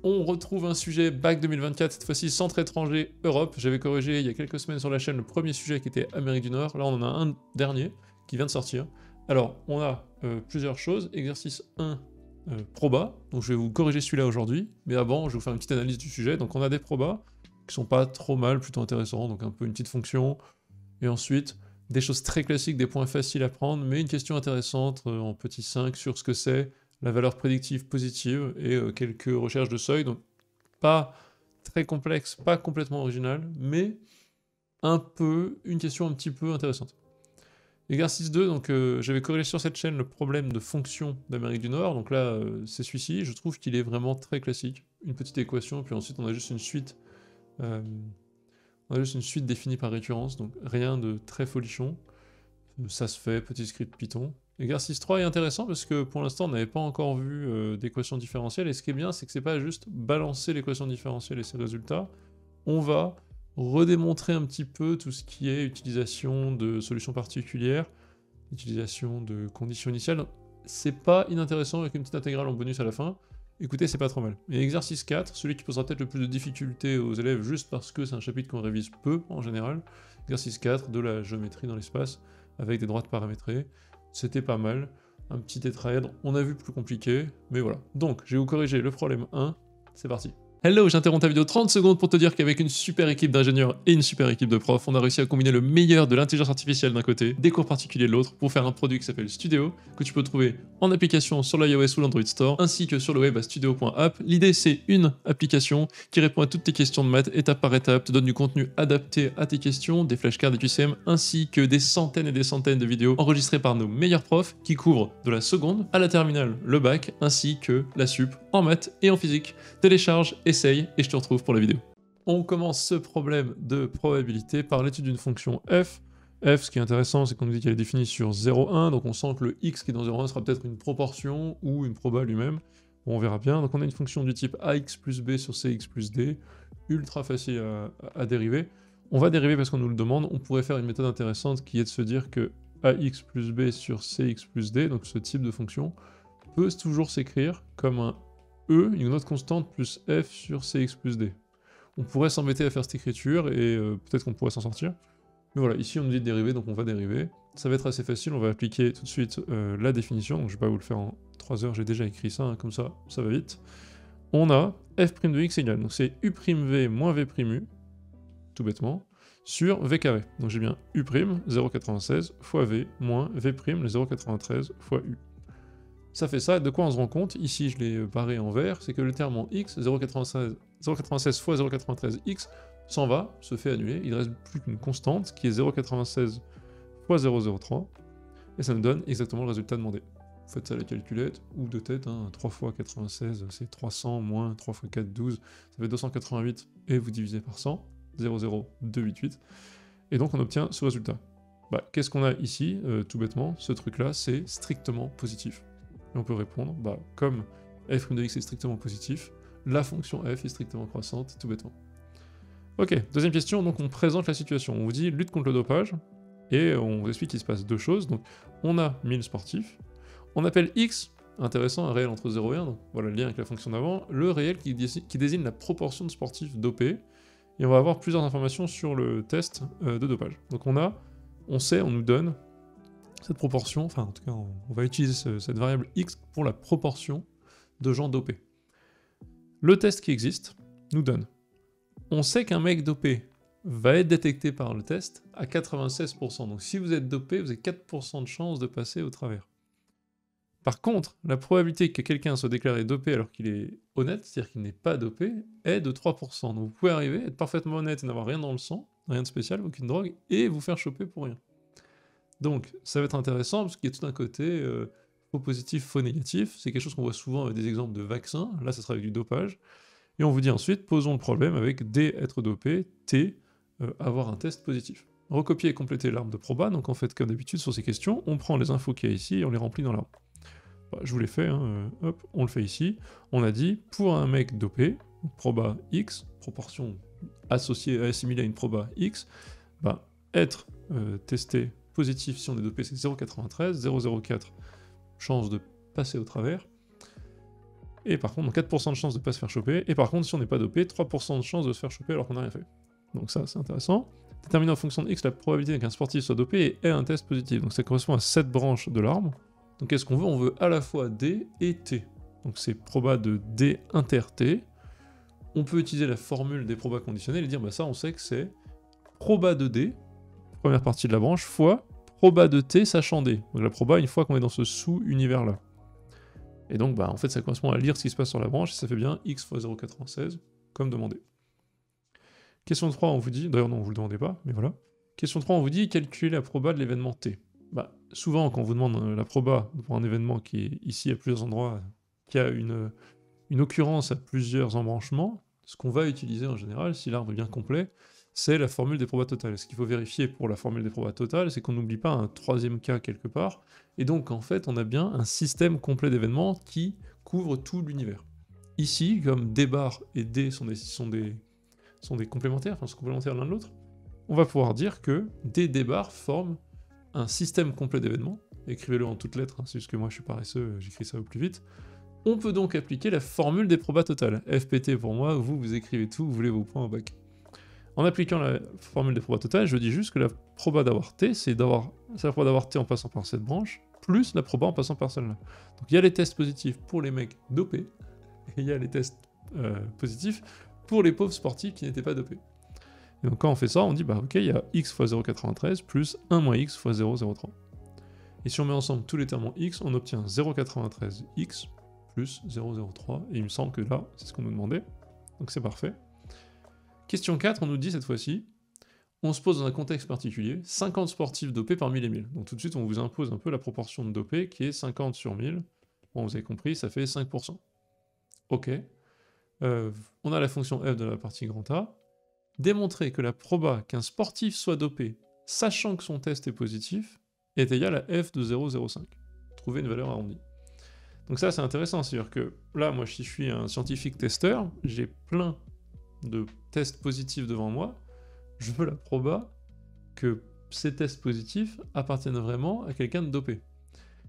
On retrouve un sujet bac 2024, cette fois-ci centre étranger Europe. J'avais corrigé il y a quelques semaines sur la chaîne le premier sujet qui était Amérique du Nord. Là, on en a un dernier qui vient de sortir. Alors, on a plusieurs choses. Exercice 1, proba. Donc, je vais vous corriger celui-là aujourd'hui. Mais avant, je vais vous faire une petite analyse du sujet. Donc, on a des probas qui sont pas trop mal, plutôt intéressants. Donc, un peu une petite fonction. Et ensuite, des choses très classiques, des points faciles à prendre, mais une question intéressante en petit 5 sur ce que c'est la valeur prédictive positive et quelques recherches de seuil, donc pas très complexe, pas complètement original, mais une question un petit peu intéressante. Exercice 2, donc j'avais corrigé sur cette chaîne le problème de fonction d'Amérique du Nord, donc là c'est celui-ci, je trouve qu'il est vraiment très classique, une petite équation, puis ensuite on a juste une suite, définie par récurrence, donc rien de très folichon, ça se fait, petit script Python. Exercice 3 est intéressant parce que pour l'instant on n'avait pas encore vu d'équation différentielle, et ce qui est bien c'est que c'est pas juste balancer l'équation différentielle et ses résultats, on va redémontrer un petit peu tout ce qui est utilisation de solutions particulières, utilisation de conditions initiales. C'est pas inintéressant avec une petite intégrale en bonus à la fin. Écoutez, c'est pas trop mal. Et exercice 4, celui qui posera peut-être le plus de difficultés aux élèves juste parce que c'est un chapitre qu'on révise peu en général. Exercice 4, de la géométrie dans l'espace avec des droites paramétrées. C'était pas mal, un petit tétraèdre, on a vu plus compliqué, mais voilà. Donc, je vais vous corriger le problème 1, c'est parti. Hello, j'interromps ta vidéo 30 secondes pour te dire qu'avec une super équipe d'ingénieurs et une super équipe de profs, on a réussi à combiner le meilleur de l'intelligence artificielle d'un côté, des cours particuliers de l'autre, pour faire un produit qui s'appelle Studio, que tu peux trouver en application sur l'iOS ou l'Android Store, ainsi que sur le web à studio.app. L'idée, c'est une application qui répond à toutes tes questions de maths étape par étape, te donne du contenu adapté à tes questions, des flashcards, des QCM, ainsi que des centaines et des centaines de vidéos enregistrées par nos meilleurs profs qui couvrent de la seconde à la terminale, le bac, ainsi que la sup en maths et en physique. Télécharge, essaye et je te retrouve pour la vidéo. On commence ce problème de probabilité par l'étude d'une fonction f. F, ce qui est intéressant, c'est qu'on nous dit qu'elle est définie sur 0,1, donc on sent que le x qui est dans 0,1 sera peut-être une proportion ou une proba lui-même. Bon, on verra bien. Donc on a une fonction du type ax plus b sur cx plus d, ultra facile à dériver. On va dériver parce qu'on nous le demande. On pourrait faire une méthode intéressante qui est de se dire que ax plus b sur cx plus d, donc ce type de fonction, peut toujours s'écrire comme un E, une autre constante, plus f sur cx plus d. On pourrait s'embêter à faire cette écriture, et peut-être qu'on pourrait s'en sortir. Mais voilà, ici on nous dit de dériver, donc on va dériver. Ça va être assez facile, on va appliquer tout de suite la définition, donc je vais pas vous le faire en 3 heures, j'ai déjà écrit ça, hein, comme ça va vite. On a f' de x égale, donc c'est u'v moins v'u, tout bêtement, sur v carré. Donc j'ai bien u', 0,96, fois v, moins v', le 0,93, fois u. Ça fait ça, de quoi on se rend compte, ici je l'ai barré en vert, c'est que le terme en x, 0,96 fois 0,93x, s'en va, se fait annuler, il ne reste plus qu'une constante qui est 0,96 fois 0,03, et ça nous donne exactement le résultat demandé. Vous faites ça à la calculette, ou de tête, hein, 3 fois 96 c'est 300, moins 3 fois 4, 12, ça fait 288, et vous divisez par 100, 0,0288, et donc on obtient ce résultat. Bah, qu'est-ce qu'on a ici, tout bêtement, ce truc-là, c'est strictement positif. Et on peut répondre, bah, comme f' de x est strictement positif, la fonction f est strictement croissante, tout bêtement. Ok, deuxième question, donc on présente la situation. On vous dit lutte contre le dopage, et on vous explique qu'il se passe deux choses. Donc on a 1000 sportifs, on appelle x, intéressant, un réel entre 0 et 1, donc voilà le lien avec la fonction d'avant, le réel qui désigne la proportion de sportifs dopés, et on va avoir plusieurs informations sur le test de dopage. Donc on nous donne cette proportion, enfin en tout cas on va utiliser cette variable x pour la proportion de gens dopés. Le test qui existe nous donne, on sait qu'un mec dopé va être détecté par le test à 96%, donc si vous êtes dopé, vous avez 4% de chance de passer au travers. Par contre, la probabilité que quelqu'un soit déclaré dopé alors qu'il est honnête, c'est-à-dire qu'il n'est pas dopé, est de 3%. Donc vous pouvez arriver, être parfaitement honnête et n'avoir rien dans le sang, rien de spécial, aucune drogue, et vous faire choper pour rien. Donc ça va être intéressant parce qu'il y a tout un côté faux positif, faux négatif. C'est quelque chose qu'on voit souvent avec des exemples de vaccins. Là, ça sera avec du dopage. Et on vous dit ensuite, posons le problème avec D être dopé, T avoir un test positif. Recopier et compléter l'arbre de proba. Donc en fait, comme d'habitude sur ces questions, on prend les infos qu'il y a ici et on les remplit dans l'arbre. Bah, je vous l'ai fait, hein, hop, on le fait ici. On a dit, pour un mec dopé, proba X, proportion assimilée à une proba X, bah, être testé positif si on est dopé, c'est 0,93, 0,04 chance de passer au travers. Et par contre, 4% de chance de ne pas se faire choper. Et par contre, si on n'est pas dopé, 3% de chance de se faire choper alors qu'on n'a rien fait. Donc ça, c'est intéressant. Déterminer en fonction de X la probabilité qu'un sportif soit dopé et ait un test positif. Donc ça correspond à 7 branches de l'arbre. Donc qu'est-ce qu'on veut? On veut à la fois D et T. Donc c'est proba de D inter T. On peut utiliser la formule des probas conditionnels et dire, bah ça, on sait que c'est proba de D, première partie de la branche, fois proba de T sachant D. Donc la proba, une fois qu'on est dans ce sous-univers-là. Et donc, bah, en fait, ça correspond à lire ce qui se passe sur la branche, et ça fait bien x fois 0,96, comme demandé. Question 3, on vous dit, d'ailleurs non, vous le demandez pas, mais voilà. Question 3, on vous dit, calculer la proba de l'événement T. Bah, souvent, quand on vous demande la proba pour un événement qui est ici à plusieurs endroits, qui a une occurrence à plusieurs embranchements, ce qu'on va utiliser en général, si l'arbre est bien complet, c'est la formule des probas totales. Ce qu'il faut vérifier pour la formule des probas totales, c'est qu'on n'oublie pas un troisième cas quelque part, et donc en fait on a bien un système complet d'événements qui couvre tout l'univers. Ici, comme D bar et D sont des complémentaires, enfin sont complémentaires l'un de l'autre, on va pouvoir dire que D bar forment un système complet d'événements, écrivez-le en toutes lettres, hein, c'est juste que moi je suis paresseux, j'écris ça au plus vite. On peut donc appliquer la formule des probas totales. FPT pour moi, vous écrivez tout, vous voulez vos points au bac. En appliquant la formule des probas totales, je dis juste que la proba d'avoir T, c'est la proba d'avoir T en passant par cette branche, plus la proba en passant par celle-là. Donc il y a les tests positifs pour les mecs dopés, et il y a les tests positifs pour les pauvres sportifs qui n'étaient pas dopés. Et donc quand on fait ça, on dit, bah ok, il y a x fois 0,93 plus 1 moins x fois 0,03. Et si on met ensemble tous les termes en x, on obtient 0,93x plus 0,03, et il me semble que là, c'est ce qu'on nous demandait, donc c'est parfait. Question 4, on nous dit cette fois-ci, on se pose dans un contexte particulier, 50 sportifs dopés par 1000 et 1000. Donc tout de suite, on vous impose un peu la proportion de dopés, qui est 50 sur 1000. Bon, vous avez compris, ça fait 5%. Ok. On a la fonction f de la partie grand A. Démontrer que la proba qu'un sportif soit dopé, sachant que son test est positif, est égale à f de 0,05. Trouver une valeur arrondie. Donc ça, c'est intéressant, c'est-à-dire que là, moi, si je suis un scientifique testeur, j'ai plein de tests positifs devant moi, je veux la proba que ces tests positifs appartiennent vraiment à quelqu'un de dopé.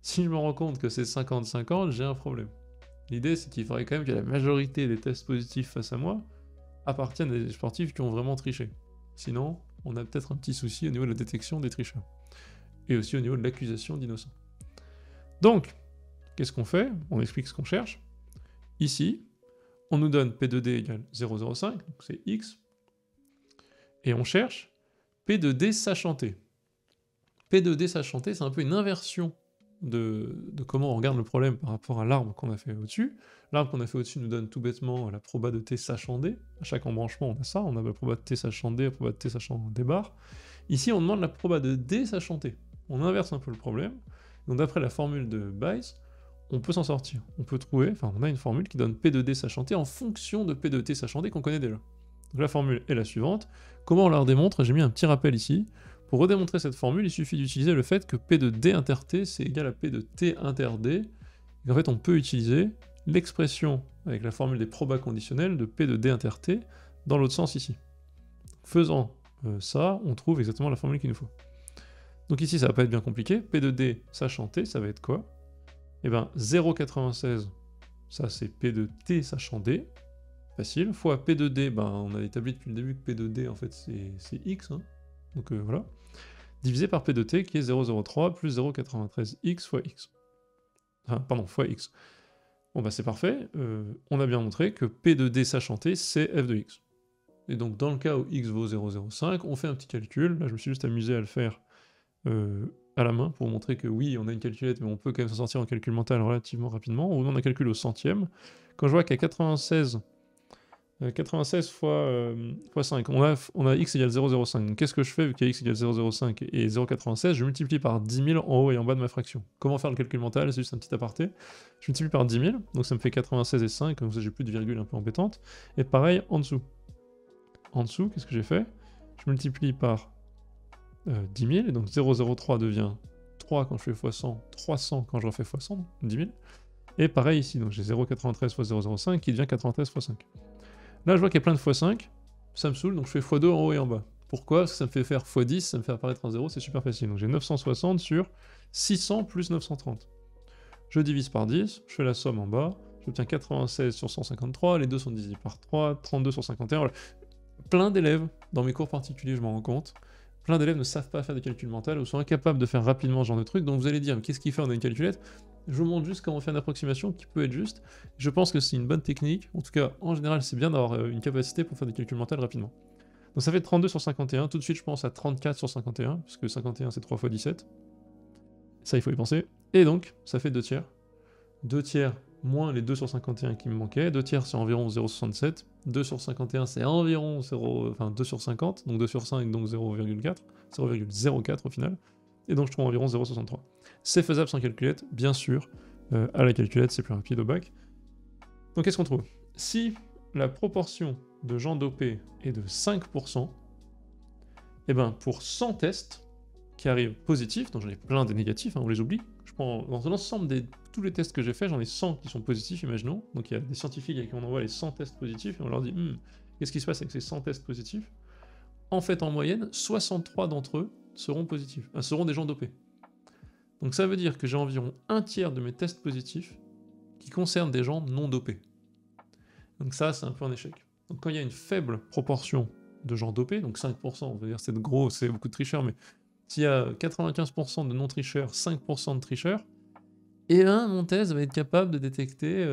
Si je me rends compte que c'est 50-50, j'ai un problème. L'idée, c'est qu'il faudrait quand même que la majorité des tests positifs face à moi appartiennent à des sportifs qui ont vraiment triché. Sinon, on a peut-être un petit souci au niveau de la détection des tricheurs. Et aussi au niveau de l'accusation d'innocent. Donc, qu'est-ce qu'on fait? On explique ce qu'on cherche. Ici, on nous donne P de D égale 0,05, donc c'est X. Et on cherche P de D sachant T. P de D sachant T, c'est un peu une inversion de comment on regarde le problème par rapport à l'arbre qu'on a fait au-dessus. L'arbre qu'on a fait au-dessus nous donne tout bêtement la proba de T sachant D. À chaque embranchement, on a ça. On a la proba de T sachant D, la proba de T sachant D bar. Ici, on demande la proba de D sachant T. On inverse un peu le problème. Donc d'après la formule de Bayes, on peut s'en sortir. On peut trouver, enfin on a une formule qui donne P de D sachant T en fonction de P de T sachant D qu'on connaît déjà. Donc la formule est la suivante. Comment on la redémontre? J'ai mis un petit rappel ici. Pour redémontrer cette formule, il suffit d'utiliser le fait que P de D inter T, c'est égal à P de T inter D. Et en fait, on peut utiliser l'expression avec la formule des probas conditionnels de P de D inter T dans l'autre sens ici. Faisant ça, on trouve exactement la formule qu'il nous faut. Donc ici, ça va pas être bien compliqué. P de D sachant T, ça va être quoi? Eh bien, 0,96, ça c'est P de T sachant D, facile, fois P de D, ben, on a établi depuis le début que P de D, en fait, c'est X, hein. Donc voilà, divisé par P de T, qui est 0,03 plus 0,93x fois X. Enfin, pardon, fois X. Bon, bah c'est parfait, on a bien montré que P de D sachant T, c'est f de X. Et donc, dans le cas où X vaut 0,05, on fait un petit calcul, là je me suis juste amusé à le faire à la main pour montrer que oui, on a une calculette, mais on peut quand même s'en sortir en calcul mental relativement rapidement. On demande un calcul au centième. Quand je vois qu'à 96 fois 5, on a x égale 0,05. Donc qu'est-ce que je fais vu qu'il y a x égale 0,05 et 0,96? Je multiplie par 10 000 en haut et en bas de ma fraction. Comment faire le calcul mental? C'est juste un petit aparté. Je multiplie par 10 000, donc ça me fait 96 et 5, comme ça j'ai plus de virgule un peu embêtante. Et pareil en dessous. En dessous, qu'est-ce que j'ai fait? Je multiplie par 10 000, et donc 0,03 devient 3 quand je fais x 100, 300 quand je refais x 100, 10 000. Et pareil ici, donc j'ai 0,93 fois 0,05 qui devient 93 fois 5. Là, je vois qu'il y a plein de x5, ça me saoule, donc je fais x2 en haut et en bas. Pourquoi? Parce que ça me fait faire x10, ça me fait apparaître un 0, c'est super facile. Donc j'ai 960 sur 600 plus 930. Je divise par 10, je fais la somme en bas, j'obtiens 96 sur 153, les deux sont divisés par 3, 32 sur 51, voilà. Plein d'élèves, dans mes cours particuliers, je m'en rends compte, plein d'élèves ne savent pas faire des calculs mentaux ou sont incapables de faire rapidement ce genre de trucs, donc vous allez dire, mais qu'est-ce qu'il fait, on a une calculette? Je vous montre juste comment faire une approximation qui peut être juste. Je pense que c'est une bonne technique, en tout cas, en général, c'est bien d'avoir une capacité pour faire des calculs mentaux rapidement. Donc ça fait 32 sur 51, tout de suite je pense à 34 sur 51, puisque 51 c'est 3 fois 17. Ça il faut y penser. Et donc, ça fait 2 tiers. 2 tiers moins les 2 sur 51 qui me manquaient, 2 tiers c'est environ 0,67, 2 sur 51 c'est environ 2 sur 50, donc 2 sur 5, donc 0,4, 0,04 au final, et donc je trouve environ 0,63. C'est faisable sans calculette, bien sûr, à la calculette c'est plus rapide au bac. Donc qu'est-ce qu'on trouve? Si la proportion de gens dopés est de 5%, et ben pour 100 tests qui arrivent positifs, donc j'en ai plein des négatifs, hein, on les oublie, je prends dans l'ensemble de tous les tests que j'ai faits, j'en ai 100 qui sont positifs, imaginons, donc il y a des scientifiques à qui on envoie les 100 tests positifs, et on leur dit qu'est-ce qui se passe avec ces 100 tests positifs? En fait, en moyenne, 63 d'entre eux seront positifs, seront des gens dopés. Donc ça veut dire que j'ai environ un tiers de mes tests positifs qui concernent des gens non dopés. Donc ça, c'est un peu un échec. Donc quand il y a une faible proportion de gens dopés, donc 5%, on va dire c'est gros, c'est beaucoup de tricheurs, mais s'il y a 95% de non-tricheurs, 5% de tricheurs, et ben mon test va être capable de détecter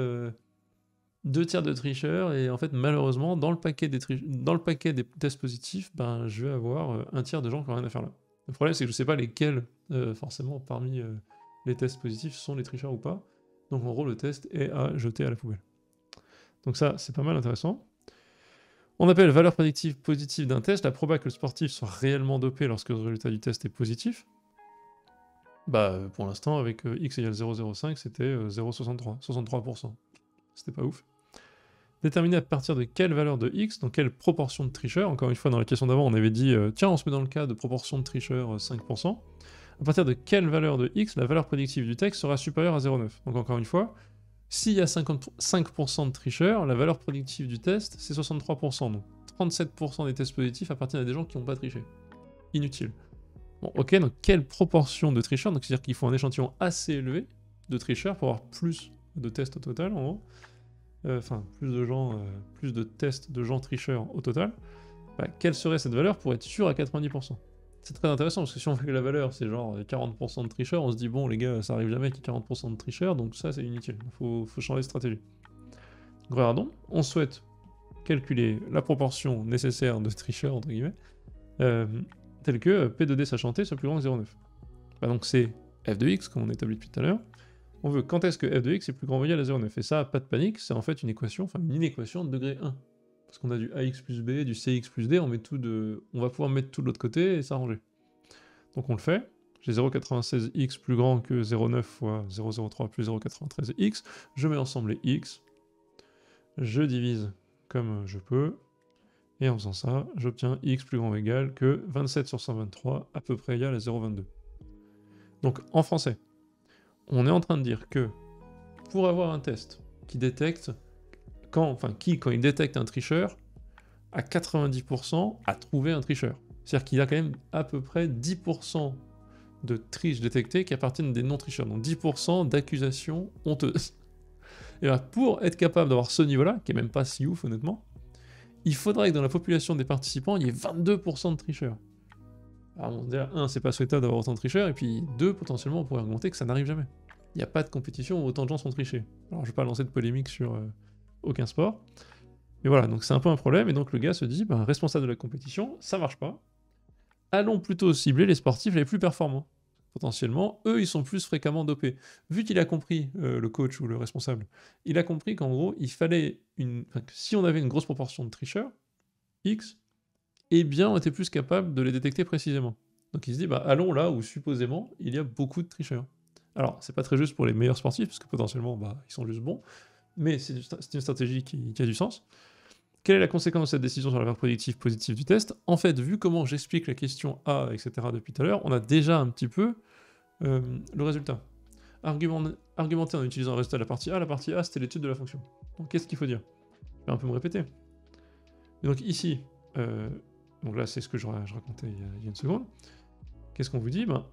2 tiers de tricheurs, et en fait malheureusement dans le paquet des tests positifs, ben je vais avoir un tiers de gens qui n'ont rien à faire là. Le problème c'est que je sais pas lesquels forcément parmi les tests positifs sont les tricheurs ou pas, donc en gros le test est à jeter à la poubelle. Donc ça c'est pas mal intéressant. On appelle valeur prédictive positive d'un test la probabilité que le sportif soit réellement dopé lorsque le résultat du test est positif. Bah pour l'instant avec x égale 0,05 c'était 0,63, 63%. C'était pas ouf. Déterminer à partir de quelle valeur de x, donc quelle proportion de tricheurs. Encore une fois dans la question d'avant on avait dit tiens on se met dans le cas de proportion de tricheurs 5%. À partir de quelle valeur de x la valeur prédictive du texte sera supérieure à 0,9. Donc encore une fois, s'il y a 55% de tricheurs, la valeur prédictive du test, c'est 63%. Donc 37% des tests positifs appartiennent à des gens qui n'ont pas triché. Inutile. Bon, ok, donc quelle proportion de tricheurs? Donc c'est-à-dire qu'il faut un échantillon assez élevé de tricheurs pour avoir plus de tests au total, en gros. Enfin, plus de tests de gens tricheurs au total. Bah, quelle serait cette valeur pour être sûr à 90%? C'est très intéressant parce que si on fait que la valeur c'est genre 40% de tricheurs, on se dit bon les gars ça arrive jamais qu'il y ait 40% de tricheurs, donc ça c'est inutile, faut changer de stratégie. Donc regardons, on souhaite calculer la proportion nécessaire de tricheurs entre guillemets, telle que P de D sachant T soit plus grand que 0,9. Bah, donc c'est f de x comme on établit depuis tout à l'heure, on veut quand est-ce que f de x est plus grand ou égal à 0,9, et ça pas de panique, c'est en fait une équation, enfin une inéquation de degré 1. Parce qu'on a du ax plus b, du cx plus d, on va pouvoir mettre tout de l'autre côté et s'arranger. Donc on le fait, j'ai 0,96x plus grand que 0,9 fois 0,03 plus 0,93x, je mets ensemble les x, je divise comme je peux, et en faisant ça, j'obtiens x plus grand ou égal que 27 sur 123, à peu près égal à 0,22. Donc en français, on est en train de dire que pour avoir un test qui détecte quand il détecte un tricheur, à 90% a trouvé un tricheur. C'est-à-dire qu'il y a quand même à peu près 10% de triches détectées qui appartiennent des non-tricheurs, donc 10% d'accusations honteuses. Et bien, pour être capable d'avoir ce niveau-là, qui est même pas si ouf honnêtement, il faudrait que dans la population des participants, il y ait 22% de tricheurs. Alors déjà, 1, c'est pas souhaitable d'avoir autant de tricheurs, et puis 2, potentiellement, on pourrait argumenter que ça n'arrive jamais. Il n'y a pas de compétition où autant de gens sont trichés. Alors je vais pas lancer de polémique sur aucun sport. Mais voilà, donc c'est un peu un problème, et donc le gars se dit, ben, responsable de la compétition, ça marche pas. Allons plutôt cibler les sportifs les plus performants. Potentiellement, eux, ils sont plus fréquemment dopés. Vu qu'il a compris, le coach ou le responsable, il a compris qu'en gros, il fallait si on avait une grosse proportion de tricheurs, X, eh bien, on était plus capable de les détecter précisément. Donc il se dit, bah, allons là où supposément, il y a beaucoup de tricheurs. Alors, c'est pas très juste pour les meilleurs sportifs, parce que potentiellement, bah, ils sont juste bons, mais c'est une stratégie qui a du sens. Quelle est la conséquence de cette décision sur la valeur prédictive positive du test? En fait, vu comment j'explique la question A, etc. depuis tout à l'heure, on a déjà un petit peu le résultat. Argumenter en utilisant le résultat de la partie A c'était l'étude de la fonction. Donc qu'est-ce qu'il faut dire? Je vais un peu me répéter. Et donc ici, donc là c'est ce que je racontais il y a une seconde. Qu'est-ce qu'on vous dit? Ben,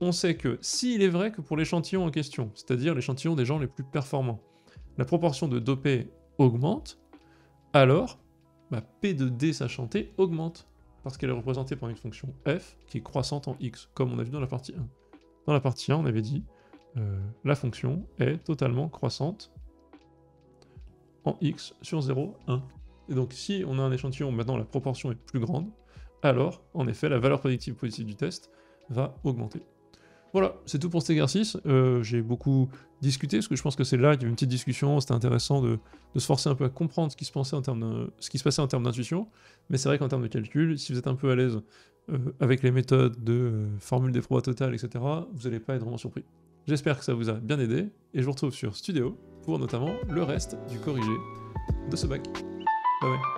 on sait que s'il est vrai que pour l'échantillon en question, c'est-à-dire l'échantillon des gens les plus performants, la proportion de dopés augmente, alors ma P de D sachant T augmente, parce qu'elle est représentée par une fonction f qui est croissante en x, comme on a vu dans la partie 1. Dans la partie 1, on avait dit la fonction est totalement croissante en x sur 0, 1. Et donc si on a un échantillon où maintenant la proportion est plus grande, alors en effet la valeur prédictive positive du test va augmenter. Voilà, c'est tout pour cet exercice. J'ai beaucoup discuté, parce que je pense que c'est là qu'il y avait une petite discussion, c'était intéressant de se forcer un peu à comprendre ce qui se passait en termes d'intuition, mais c'est vrai qu'en termes de calcul, si vous êtes un peu à l'aise avec les méthodes de formule des probas totales, etc., vous n'allez pas être vraiment surpris. J'espère que ça vous a bien aidé, et je vous retrouve sur Studio pour notamment le reste du corrigé de ce bac. Bye bye.